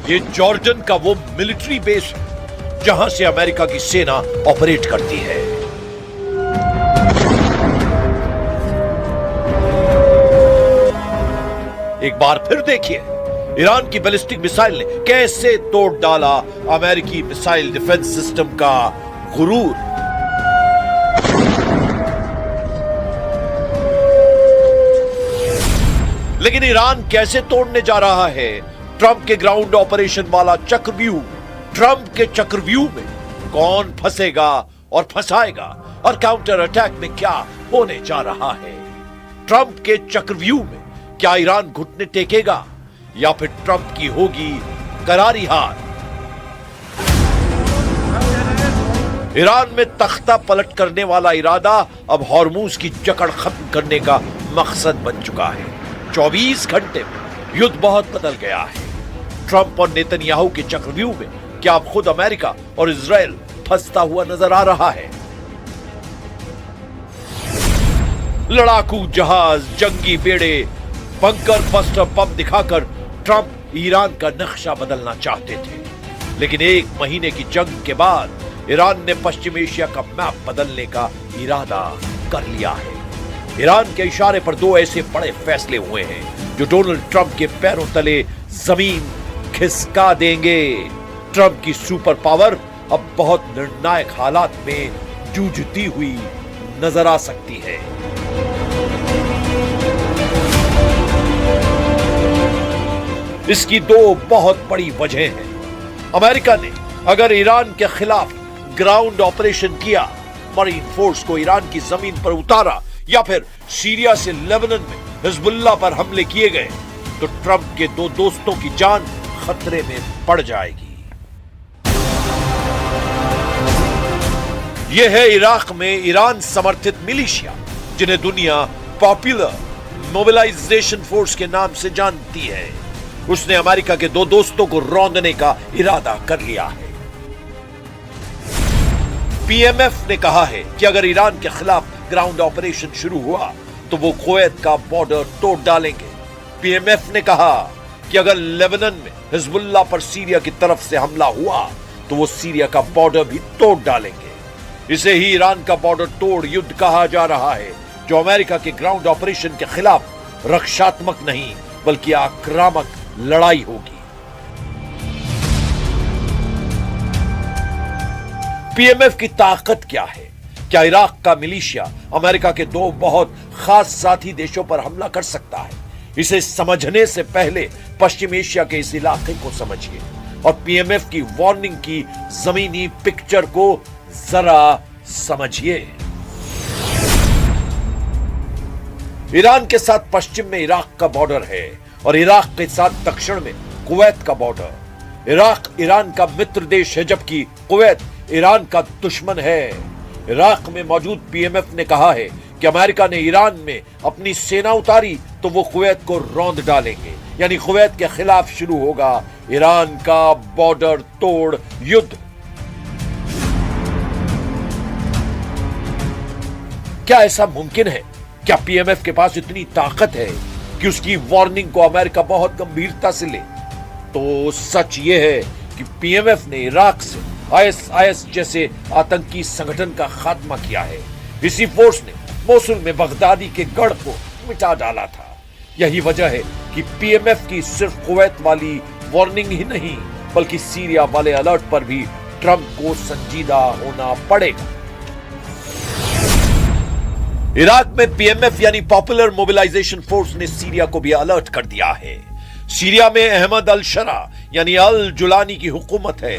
ये जॉर्डन का वो मिलिट्री बेस है जहां से अमेरिका की सेना ऑपरेट करती है। एक बार फिर देखिए ईरान की बैलिस्टिक मिसाइल ने कैसे तोड़ डाला अमेरिकी मिसाइल डिफेंस सिस्टम का गुरूर। लेकिन ईरान कैसे तोड़ने जा रहा है ट्रंप के ग्राउंड ऑपरेशन वाला चक्रव्यूह। ट्रंप के चक्रव्यूह में कौन फंसेगा और फंसाएगा और काउंटर अटैक में क्या होने जा रहा है। ट्रंप के चक्रव्यूह में क्या ईरान घुटने टेकेगा या फिर ट्रंप की होगी करारी हार। ईरान में तख्ता पलट करने वाला इरादा अब हॉर्मूज की जकड़ खत्म करने का मकसद बन चुका है। 24 घंटे में युद्ध बहुत बदल गया है। ट्रंप और नेतन्याहू के चक्रव्यूह में क्या अब खुद अमेरिका और इजराइल फंसता हुआ नजर आ रहा है। लड़ाकू जहाज, जंगी बेड़े, बंकर बस्टर बम दिखाकर ट्रंप ईरान का नक्शा बदलना चाहते थे। लेकिन एक महीने की जंग के बाद ईरान ने पश्चिम एशिया का मैप बदलने का इरादा कर लिया है। ईरान के इशारे पर 2 ऐसे बड़े फैसले हुए हैं जो डोनाल्ड ट्रंप के पैरों तले जमीन खिसका देंगे। ट्रंप की सुपर पावर अब बहुत निर्णायक हालात में जूझती हुई नजर आ सकती है। इसकी 2 बहुत बड़ी वजह हैं। अमेरिका ने अगर ईरान के खिलाफ ग्राउंड ऑपरेशन किया, मरीन फोर्स को ईरान की जमीन पर उतारा या फिर सीरिया से लेबनान में हिजबुल्लाह पर हमले किए गए तो ट्रंप के 2 दोस्तों की जान खतरे में पड़ जाएगी। यह है इराक में ईरान समर्थित मिलिशिया जिन्हें दुनिया पॉपुलर मोबिलाइजेशन फोर्स के नाम से जानती है। उसने अमेरिका के 2 दोस्तों को रौंदने का इरादा कर लिया है। पीएमएफ ने कहा है कि अगर ईरान के खिलाफ ग्राउंड ऑपरेशन शुरू हुआ तो वो कुवैत का बॉर्डर तोड़ डालेंगे। पीएमएफ ने कहा कि अगर लेबनान में हिजबुल्लाह पर सीरिया की तरफ से हमला हुआ तो वो सीरिया का बॉर्डर भी तोड़ डालेंगे। इसे ही ईरान का बॉर्डर तोड़ युद्ध कहा जा रहा है, जो अमेरिका के ग्राउंड ऑपरेशन के खिलाफ रक्षात्मक नहीं बल्कि आक्रामक लड़ाई होगी। पीएमएफ की ताकत क्या है? क्या इराक का मिलिशिया अमेरिका के 2 बहुत खास साथी देशों पर हमला कर सकता है? इसे समझने से पहले पश्चिम एशिया के इस इलाके को समझिए और पीएमएफ की वार्निंग की जमीनी पिक्चर को जरा समझिए। ईरान के साथ पश्चिम में इराक का बॉर्डर है और इराक के साथ दक्षिण में कुवैत का बॉर्डर। इराक ईरान का मित्र देश है जबकि कुवैत ईरान का दुश्मन है। इराक में मौजूद पीएमएफ ने कहा है कि अमेरिका ने ईरान में अपनी सेना उतारी तो वो कुवैत को रौंद डालेंगे, यानी कुवैत के खिलाफ शुरू होगा ईरान का बॉर्डर तोड़ युद्ध। क्या ऐसा मुमकिन है? क्या पीएमएफ के पास इतनी ताकत है कि उसकी वार्निंग को अमेरिका बहुत गंभीरता से ले? तो सच यह है कि पीएमएफ ने इराक से आईएसआईएस जैसे आतंकी संगठन का खात्मा किया है। इसी फोर्स ने मोसुल में बगदादी के गढ़ को मिटा डाला था। यही वजह है कि पीएमएफ की सिर्फ कुवैत वाली वार्निंग ही नहीं बल्कि सीरिया वाले अलर्ट पर भी ट्रंप को संजीदा होना पड़ेगा। इराक में पीएमएफ यानी पॉपुलर मोबिलाइजेशन फोर्स ने सीरिया को भी अलर्ट कर दिया है। सीरिया में अहमद अल शरा यानी अल जुलानी की हुकूमत है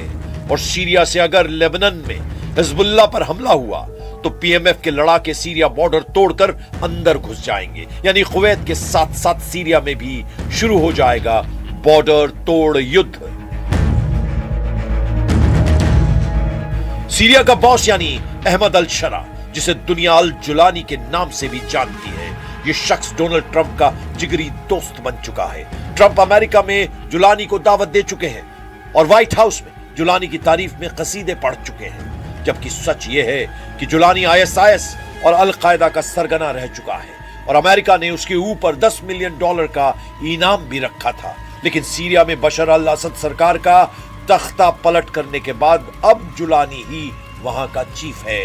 और सीरिया से अगर लेबनान में हिजबुल्लाह पर हमला हुआ तो पीएमएफ के लड़ाके सीरिया बॉर्डर तोड़कर अंदर घुस जाएंगे, यानी कुवैत के साथ साथ सीरिया में भी शुरू हो जाएगा बॉर्डर तोड़ युद्ध। सीरिया का बॉस यानी अहमद अल शरा, जिसे दुनिया अल जुलानी के नाम से भी जानती है, यह शख्स डोनाल्ड ट्रंप का जिगरी दोस्त बन चुका है। ट्रंप अमेरिका में जुलानी को दावत दे चुके हैं और व्हाइट हाउस में जुलानी की तारीफ में कसीदे पढ़ चुके हैं, जबकि सच यह है कि जुलानी आईएसआईएस और अल कायदा का सरगना रह चुका है और अमेरिका ने उसके ऊपर $10 मिलियन का इनाम भी रखा था। लेकिन सीरिया में बशर अल असद सरकार का तख्ता पलट करने के बाद अब जुलानी ही वहां का चीफ है।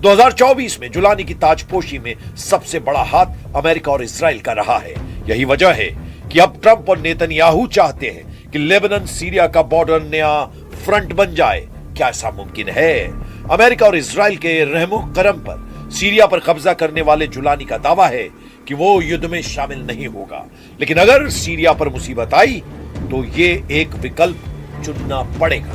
2024 में जुलानी की ताजपोशी में सबसे बड़ा हाथ अमेरिका और इजराइल का रहा है। यही वजह है कि अब ट्रंप और नेतन्याहू चाहते हैं कि लेबनान सीरिया का बॉर्डर नया फ्रंट बन जाए। क्या ऐसा मुमकिन है? अमेरिका और इजराइल के रहमो करम पर सीरिया पर कब्जा करने वाले जुलानी का दावा है कि वो युद्ध में शामिल नहीं होगा, लेकिन अगर सीरिया पर मुसीबत आई तो ये एक विकल्प चुनना पड़ेगा।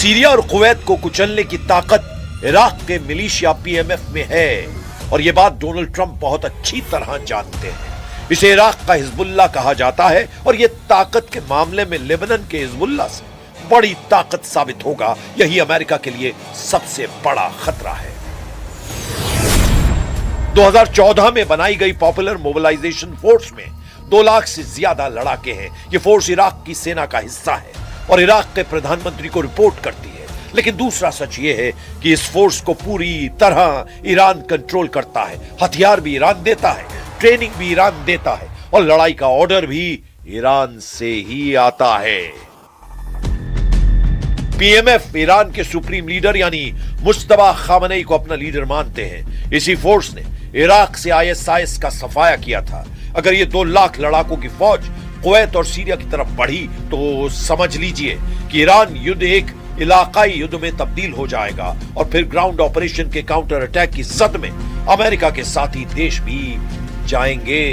सीरिया और कुवैत को कुचलने की ताकत इराक के मिलिशिया पीएमएफ में है और यह बात डोनाल्ड ट्रंप बहुत अच्छी तरह जानते हैं। इसे इराक का हिजबुल्लाह कहा जाता है और यह ताकत के मामले में लेबनान के हिजबुल्लाह से बड़ी ताकत साबित होगा। यही अमेरिका के लिए सबसे बड़ा खतरा है। 2014 में बनाई गई पॉपुलर मोबिलाइजेशन फोर्स में 2 लाख से ज्यादा लड़ाके हैं। ये फोर्स इराक की सेना का हिस्सा है और इराक के प्रधानमंत्री को रिपोर्ट करती है। लेकिन दूसरा सच ये है कि इस फोर्स को पूरी तरह ईरान कंट्रोल करता है। हथियार भी ईरान देता है, ट्रेनिंग भी ईरान देता है और लड़ाई का ऑर्डर भी ईरान से ही आता है। पीएमएफ ईरान के सुप्रीम लीडर यानी मुस्तफा खामनेई को अपना लीडर मानते हैं। इसी फोर्स ने इराक से आईएसआईएस का सफाया किया था। अगर ये 2 लाख लड़ाकों की फौज कुवैत और सीरिया की तरफ बढ़ी तो समझ लीजिए कि ईरान युद्ध एक इलाकाई युद्ध में तब्दील हो जाएगा और फिर ग्राउंड ऑपरेशन के काउंटर अटैक की जद में अमेरिका के साथी देश भी जाएंगे।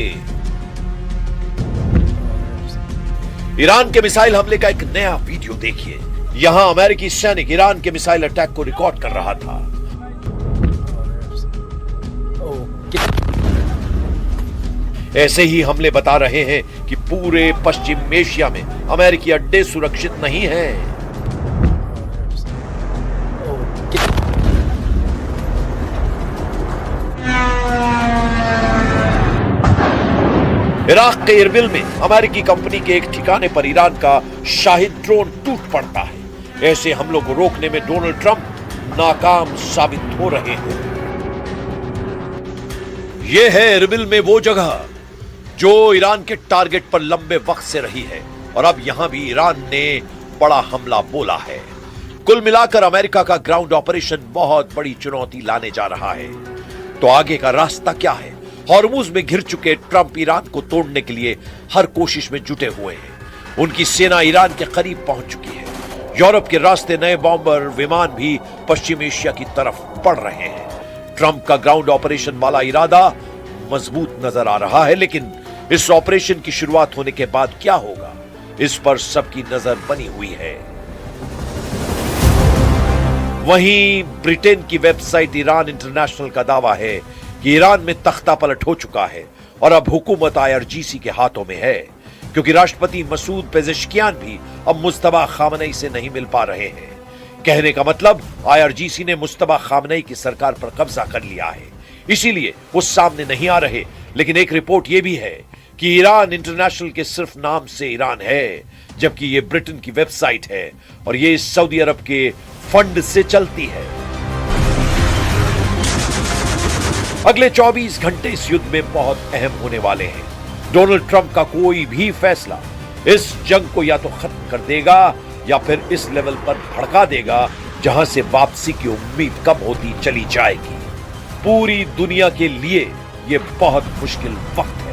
ईरान के मिसाइल हमले का एक नया वीडियो देखिए। यहां अमेरिकी सैनिक ईरान के मिसाइल अटैक को रिकॉर्ड कर रहा था। ऐसे ही हमले बता रहे हैं कि पूरे पश्चिम एशिया में अमेरिकी अड्डे सुरक्षित नहीं हैं। इराक के इरबिल में अमेरिकी कंपनी के एक ठिकाने पर ईरान का शाहिद ड्रोन टूट पड़ता है। ऐसे हमलों को रोकने में डोनाल्ड ट्रंप नाकाम साबित हो रहे हैं। यह है इरबिल में वो जगह जो ईरान के टारगेट पर लंबे वक्त से रही है और अब यहां भी ईरान ने बड़ा हमला बोला है। कुल मिलाकर अमेरिका का ग्राउंड ऑपरेशन बहुत बड़ी चुनौती लाने जा रहा है। तो आगे का रास्ता क्या है? हॉर्मुज में घिर चुके ट्रंप ईरान को तोड़ने के लिए हर कोशिश में जुटे हुए हैं। उनकी सेना ईरान के करीब पहुंच चुकी है। यूरोप के रास्ते नए बॉम्बर विमान भी पश्चिम एशिया की तरफ बढ़ रहे हैं। ट्रंप का ग्राउंड ऑपरेशन वाला इरादा मजबूत नजर आ रहा है, लेकिन इस ऑपरेशन की शुरुआत होने के बाद क्या होगा, इस पर सबकी नजर बनी हुई है। वहीं ब्रिटेन की वेबसाइट ईरान इंटरनेशनल का दावा है कि ईरान में तख्ता पलट हो चुका है और अब हुकूमत आईआरजीसी के हाथों में है, क्योंकि राष्ट्रपति मसूद पेजेश्कियान भी अब मुस्तफा खामनेई से नहीं मिल पा रहे हैं। कहने का मतलब आईआरजीसी ने मुस्तफा खामनेई की सरकार पर कब्जा कर लिया है, इसीलिए वो सामने नहीं आ रहे। लेकिन एक रिपोर्ट यह भी है कि ईरान इंटरनेशनल के सिर्फ नाम से ईरान है, जबकि ये ब्रिटेन की वेबसाइट है और ये सऊदी अरब के फंड से चलती है। अगले 24 घंटे इस युद्ध में बहुत अहम होने वाले हैं। डोनाल्ड ट्रंप का कोई भी फैसला इस जंग को या तो खत्म कर देगा या फिर इस लेवल पर भड़का देगा जहां से वापसी की उम्मीद कम होती चली जाएगी। पूरी दुनिया के लिए यह बहुत मुश्किल वक्त है।